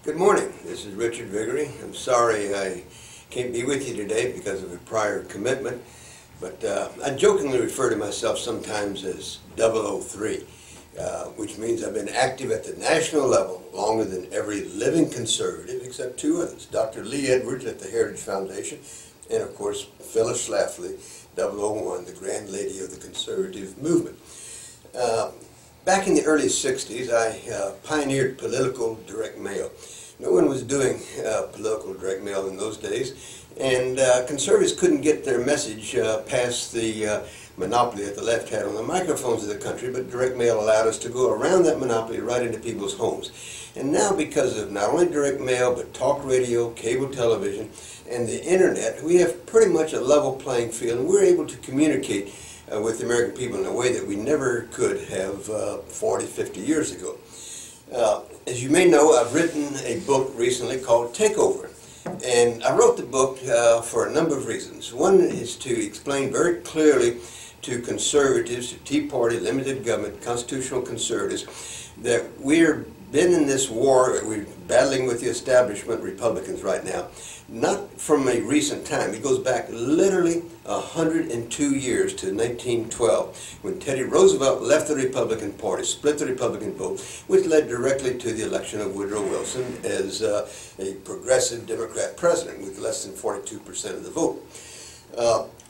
Good morning. This is Richard Viguerie. I'm sorry I can't be with you today because of a prior commitment, but I jokingly refer to myself sometimes as 003, which means I've been active at the national level longer than every living conservative except two others, Dr. Lee Edwards at the Heritage Foundation, and of course Phyllis Schlafly, 001, the Grand Lady of the Conservative Movement. Back in the early 60s, I pioneered political direct mail. No one was doing political direct mail in those days, and conservatives couldn't get their message past the monopoly that the left had on the microphones of the country, but direct mail allowed us to go around that monopoly right into people's homes. And now, because of not only direct mail, but talk radio, cable television, and the internet, we have pretty much a level playing field, and we're able to communicate with the American people in a way that we never could have 40, 50 years ago. As you may know, I've written a book recently called Takeover. And I wrote the book for a number of reasons. One is to explain very clearly to conservatives, to Tea Party, limited government, constitutional conservatives, that we're been in this war, we're battling with the establishment Republicans right now, not from a recent time. It goes back literally 102 years to 1912, when Teddy Roosevelt left the Republican Party, split the Republican vote, which led directly to the election of Woodrow Wilson as a progressive Democrat president with less than 42% of the vote.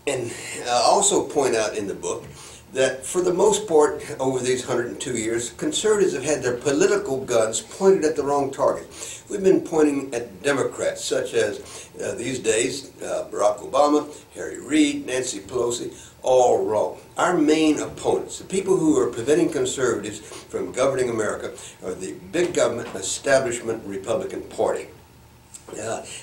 And I also point out in the book that for the most part, over these 102 years, conservatives have had their political guns pointed at the wrong target. We've been pointing at Democrats, such as these days, Barack Obama, Harry Reid, Nancy Pelosi, all wrong. Our main opponents, the people who are preventing conservatives from governing America, are the big government establishment Republican Party.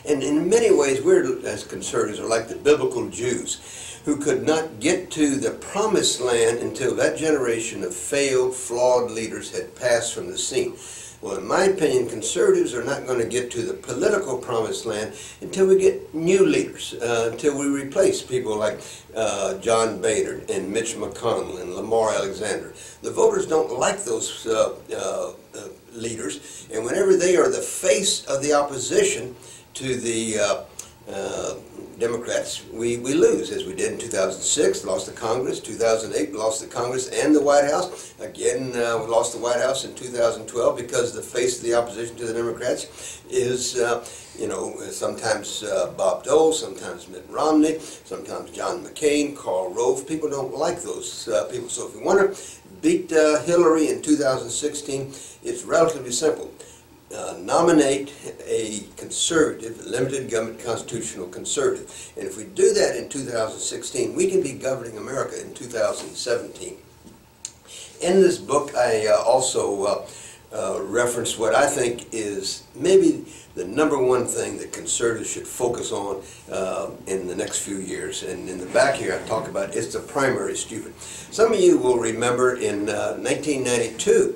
And in many ways, we're, as conservatives, are like the biblical Jews who could not get to the promised land until that generation of failed, flawed leaders had passed from the scene. Well, in my opinion, conservatives are not going to get to the political promised land until we get new leaders, until we replace people like John Boehner and Mitch McConnell and Lamar Alexander. The voters don't like those leaders, and whenever they are the face of the opposition to the Democrats, we lose, as we did in 2006, lost the Congress, 2008, lost the Congress and the White House. Again, we lost the White House in 2012 because the face of the opposition to the Democrats is, you know, sometimes Bob Dole, sometimes Mitt Romney, sometimes John McCain, Karl Rove. People don't like those people. So if we want to beat Hillary in 2016, it's relatively simple. Nominate a conservative, limited government constitutional conservative. And if we do that in 2016, we can be governing America in 2017. In this book, I also reference what I think is maybe the #1 thing that conservatives should focus on in the next few years. And in the back here, I talk about it's the primary stupid. Some of you will remember in 1992,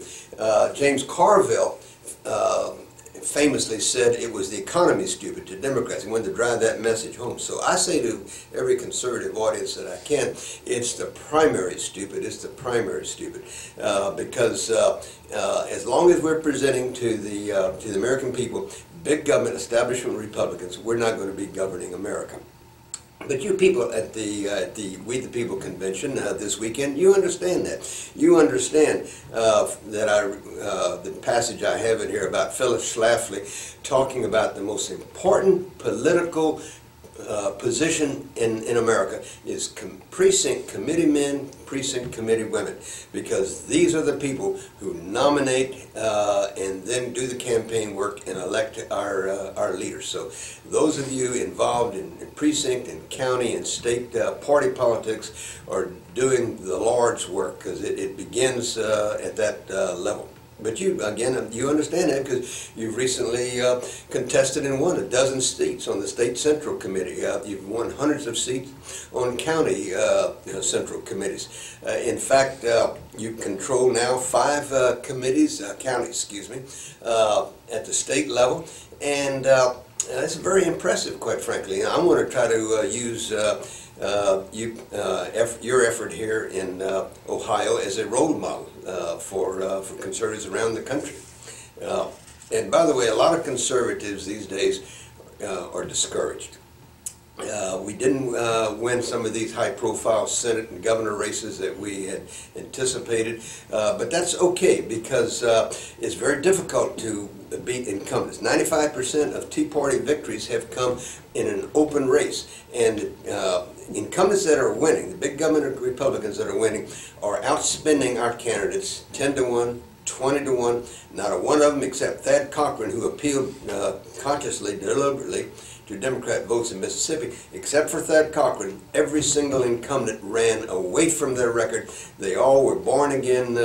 James Carville famously said it was the economy stupid to Democrats. He wanted to drive that message home. So I say to every conservative audience that I can, it's the primary stupid, it's the primary stupid. Because as long as we're presenting to the American people big government establishment Republicans, we're not going to be governing America. But you people at the We the People convention this weekend, you understand that. You understand that the passage I have in here about Phyllis Schlafly talking about the most important political position in America is precinct committee men, precinct committee women, because these are the people who nominate and then do the campaign work and elect our leaders. So those of you involved in precinct and county and state party politics are doing the Lord's work, because it begins at that level. But you, again, you understand that because you've recently contested and won 12 seats on the State Central Committee. You've won hundreds of seats on county central committees. In fact, you control now 5 committees, counties, excuse me, at the state level. And that's very impressive, quite frankly. I want to try to use your effort here in Ohio as a role model for conservatives around the country. And by the way, a lot of conservatives these days are discouraged. We didn't win some of these high-profile Senate and governor races that we had anticipated, but that's okay because it's very difficult to beat incumbents. 95% of Tea Party victories have come in an open race, and incumbents that are winning, the big government Republicans that are winning, are outspending our candidates 10 to 1, 20 to 1. Not a one of them except Thad Cochran, who appealed consciously, deliberately, to Democrat votes in Mississippi. Except for Thad Cochran, every single incumbent ran away from their record. They all were born-again,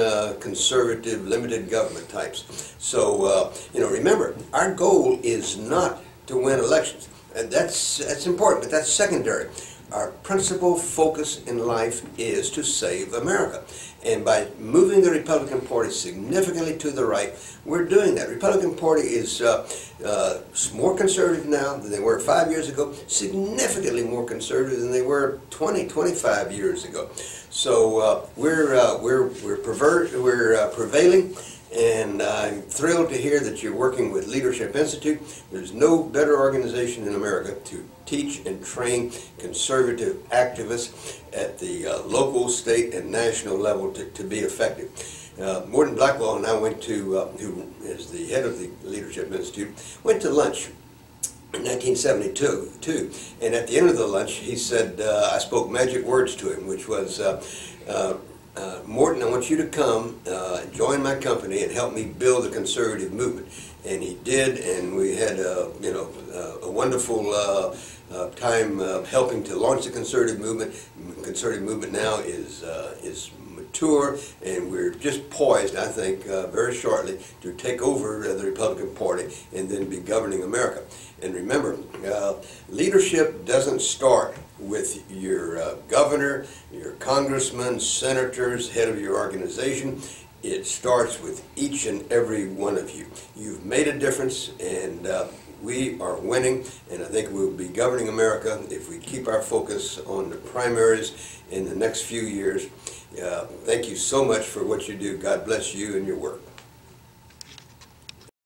conservative, limited government types. So, remember, our goal is not to win elections. And that's important, but that's secondary. Our principal focus in life is to save America. And by moving the Republican Party significantly to the right, we're doing that. The Republican Party is more conservative now than they were 5 years ago, significantly more conservative than they were 20, 25 years ago. So we're prevailing. And I'm thrilled to hear that you're working with Leadership Institute. There's no better organization in America to teach and train conservative activists at the local, state, and national level to be effective. Morton Blackwell and I went to, who is the head of the Leadership Institute, went to lunch in 1972, and at the end of the lunch he said, I spoke magic words to him, which was, Morton, I want you to come join my company and help me build a conservative movement. And he did, and we had a wonderful time helping to launch the conservative movement. The conservative movement now is mature, and we're just poised, I think, very shortly to take over the Republican Party and then be governing America. And remember, leadership doesn't start with your governor, your congressman, senators, head of your organization. It starts with each and every one of you. You've made a difference, and we are winning, and I think we'll be governing America if we keep our focus on the primaries in the next few years. Thank you so much for what you do. God bless you and your work.